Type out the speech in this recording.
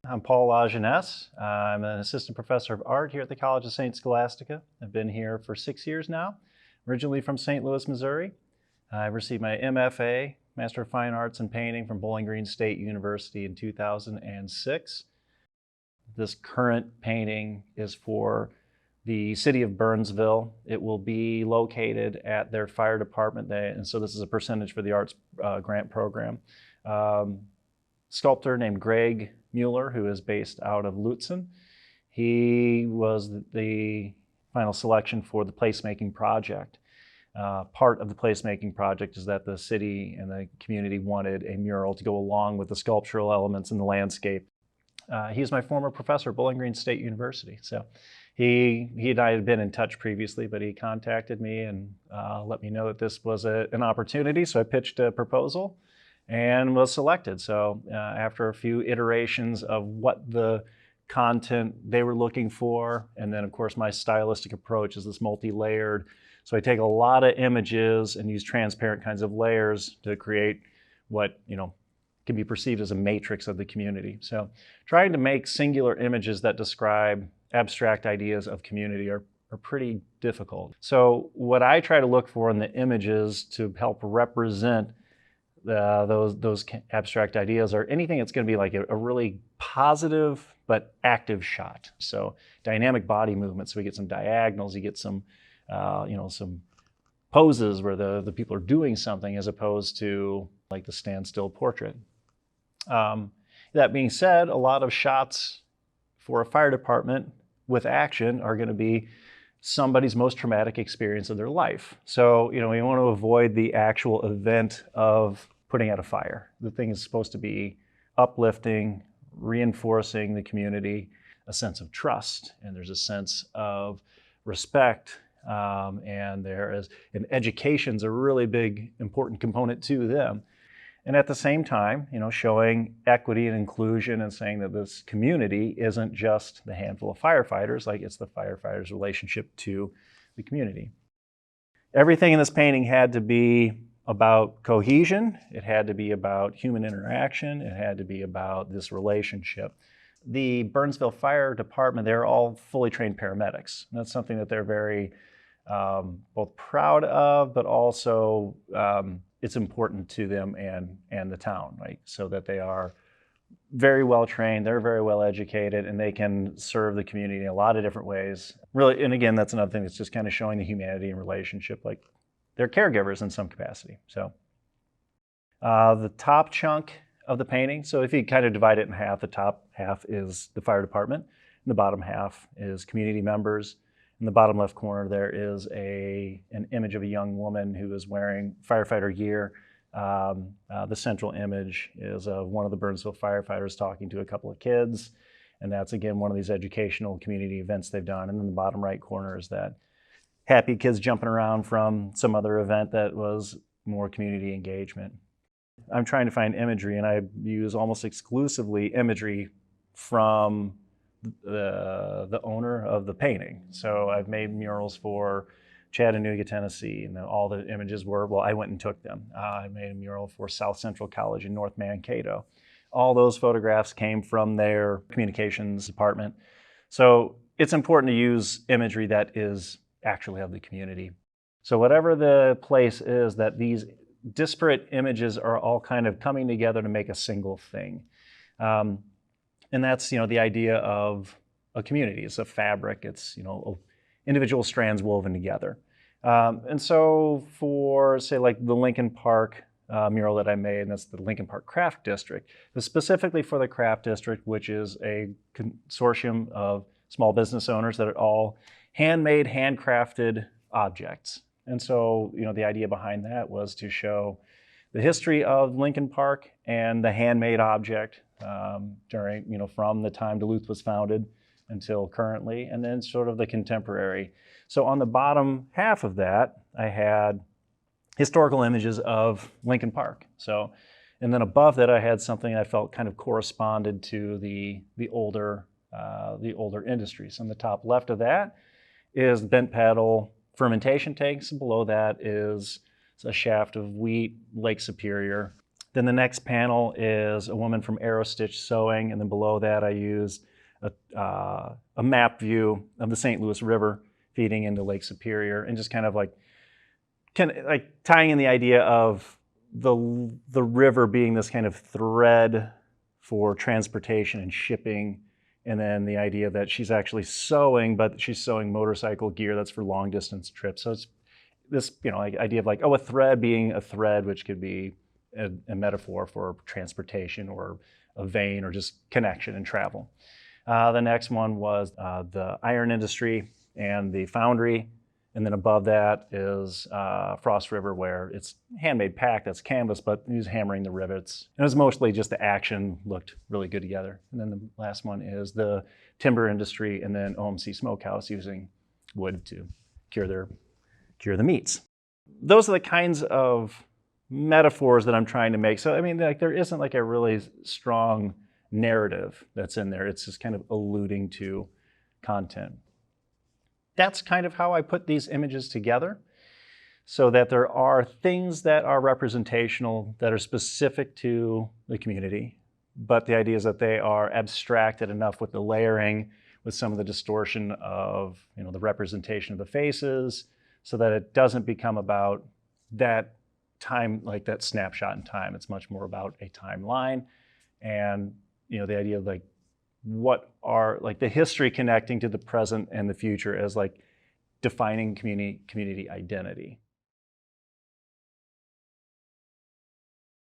I'm Paul LaJeunesse. I'm an assistant professor of art here at the College of St. Scholastica. I've been here for 6 years now, originally from St. Louis, Missouri. I received my MFA, Master of Fine Arts in Painting from Bowling Green State University in 2006. This current painting is for the city of Burnsville. It will be located at their fire department, and so this is a percentage for the arts grant program. Sculptor named Greg Mueller, who is based out of Lutzen. He was the final selection for the placemaking project. Part of the placemaking project is that the city and the community wanted a mural to go along with the sculptural elements in the landscape. He's my former professor at Bowling Green State University. So he and I had been in touch previously, but he contacted me and let me know that this was an opportunity. So I pitched a proposal and was selected. So after a few iterations of what the content they were looking for, and then of course my stylistic approach is this multi-layered. So I take a lot of images and use transparent kinds of layers to create what can be perceived as a matrix of the community. So trying to make singular images that describe abstract ideas of community are pretty difficult. So what I try to look for in the images to help represent those abstract ideas are anything that's going to be like a really positive but active shot. So dynamic body movement, so we get some diagonals, you get some some poses where the people are doing something as opposed to like the standstill portrait. That being said, a lot of shots for a fire department with action are going to be somebody's most traumatic experience of their life. So we want to avoid the actual event of putting out a fire. The thing is supposed to be uplifting, reinforcing the community, a sense of trust, and there's a sense of respect, and education's a really big, important component to them. And at the same time, showing equity and inclusion and saying that this community isn't just the handful of firefighters, like it's the firefighters' relationship to the community. Everything in this painting had to be about cohesion, it had to be about human interaction, it had to be about this relationship. The Burnsville Fire Department, they're all fully trained paramedics. And that's something that they're very both proud of, but also it's important to them and the town, right? So that they are very well trained, they're very well educated, and they can serve the community in a lot of different ways. Really, and again, that's another thing that's just kind of showing the humanity and relationship, like they're caregivers in some capacity. So the top chunk of the painting, so if you kind of divide it in half, the top half is the fire department, and the bottom half is community members. In the bottom left corner, there is an image of a young woman who is wearing firefighter gear. The central image is of one of the Burnsville firefighters talking to a couple of kids. And that's, again, one of these educational community events they've done. And then the bottom right corner is that happy kids jumping around from some other event that was more community engagement. I'm trying to find imagery, and I use almost exclusively imagery from the owner of the painting. So I've made murals for Chattanooga, Tennessee, and all the images were, well, I went and took them. I made a mural for South Central College in North Mankato. All those photographs came from their communications department. So it's important to use imagery that is actually of the community. So whatever the place is, that these disparate images are all kind of coming together to make a single thing. And that's, the idea of a community. It's a fabric. It's, individual strands woven together. And so for, say, like the Lincoln Park mural that I made, and that's the Lincoln Park Craft District, specifically for the Craft District, which is a consortium of small business owners that are all handmade, handcrafted objects. And so, the idea behind that was to show the history of Lincoln Park and the handmade object during, from the time Duluth was founded until currently, and then sort of the contemporary. So on the bottom half of that, I had historical images of Lincoln Park. So, and then above that, I had something I felt kind of corresponded to the older industries. On the top left of that is bent paddle fermentation tanks. Below that is a shaft of wheat, Lake Superior. Then the next panel is a woman from Arrow Stitch Sewing, and then below that I used a map view of the St. Louis River feeding into Lake Superior, and just kind of like tying in the idea of the river being this kind of thread for transportation and shipping, and then the idea that she's actually sewing, but she's sewing motorcycle gear that's for long distance trips. So it's this, like idea of like, a thread being a thread, which could be a metaphor for transportation or a vein or just connection and travel. The next one was the iron industry and the foundry. And then above that is Frost River, where it's handmade pack, that's canvas, but he's hammering the rivets. And it was mostly just the action looked really good together. And then the last one is the timber industry, and then OMC Smokehouse using wood to cure the meats. Those are the kinds of metaphors that I'm trying to make. So, I mean, like, there isn't like a really strong narrative that's in there. It's just kind of alluding to content. That's kind of how I put these images together, so that there are things that are representational, that are specific to the community, but the idea is that they are abstracted enough with the layering, with some of the distortion of the representation of the faces, so that it doesn't become about that time, like that snapshot in time. It's much more about a timeline, and the idea of like what are like the history connecting to the present and the future as like defining community identity.